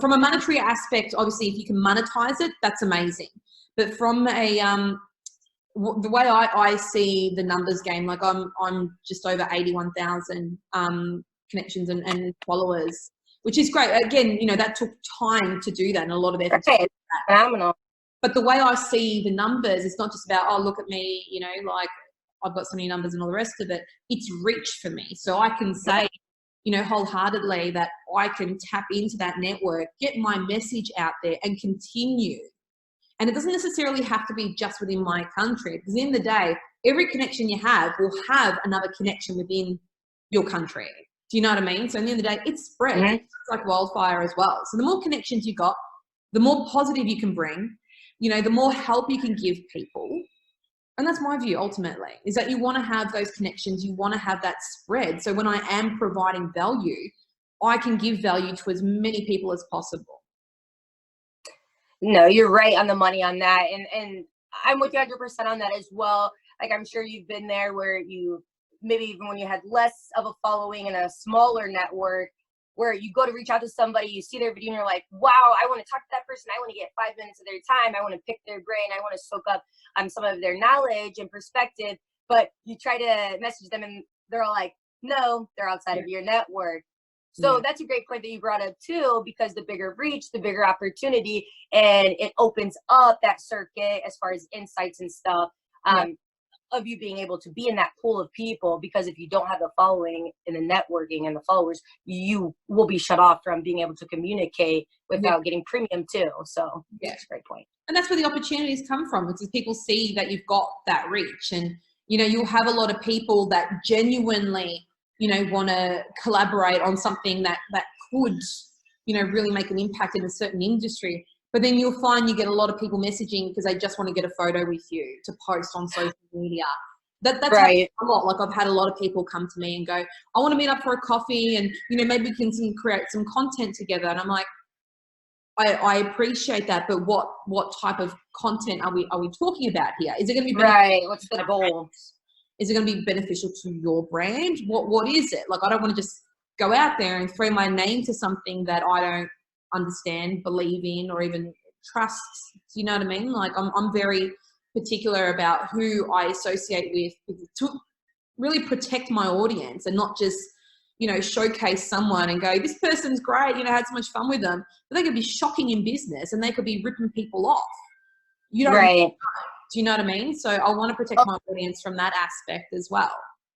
from a monetary aspect, obviously, if you can monetize it, that's amazing. But from a the way I see the numbers game, like I'm just over 81,000 connections and followers, which is great. Again, you know, that took time to do that and a lot of effort. Right. Phenomenal. But the way I see the numbers, it's not just about, oh, look at me, you know, like I've got so many numbers and all the rest of it. It's reach for me. So I can say, you know, wholeheartedly that I can tap into that network, get my message out there and continue. And it doesn't necessarily have to be just within my country, because at the end of the day, every connection you have will have another connection within your country. Do you know what I mean? So at the end of the day, it spreads. Mm-hmm. It's like wildfire as well. So the more connections you got, the more positive you can bring, you know, the more help you can give people. And that's my view ultimately, is that you want to have those connections. You want to have that spread. So when I am providing value, I can give value to as many people as possible. No, you're right on the money on that. And I'm with you 100% on that as well. Like, I'm sure you've been there where you, maybe even when you had less of a following and a smaller network, where you go to reach out to somebody, you see their video and you're like, wow, I want to talk to that person. I want to get 5 minutes of their time. I want to pick their brain. I want to soak up some of their knowledge and perspective. But you try to message them and they're all like, no, they're outside of your network. So that's a great point that you brought up too, because the bigger reach, the bigger opportunity, and it opens up that circuit as far as insights and stuff of you being able to be in that pool of people. Because if you don't have the following and the networking and the followers, you will be shut off from being able to communicate without getting premium too. So that's a great point. And that's where the opportunities come from. It's people see that you've got that reach, and, you know, you'll have a lot of people that genuinely, you know, want to collaborate on something that could, you know, really make an impact in a certain industry. But then you'll find you get a lot of people messaging because they just want to get a photo with you to post on social media. That's right. A lot. Like, I've had a lot of people come to me and go, I want to meet up for a coffee and, you know, maybe we can create some content together. And I'm like, I appreciate that, but what type of content are we talking about here? Is it going to be right? What's the goal? Is it going to be beneficial to your brand? What is it? Like, I don't want to just go out there and throw my name to something that I don't understand, believe in, or even trust. Do you know what I mean? Like, I'm very particular about who I associate with to really protect my audience and not just, you know, showcase someone and go, this person's great, you know, had so much fun with them. But they could be shocking in business and they could be ripping people off. You don't know. Do you know what I mean? So I want to protect my audience from that aspect as well.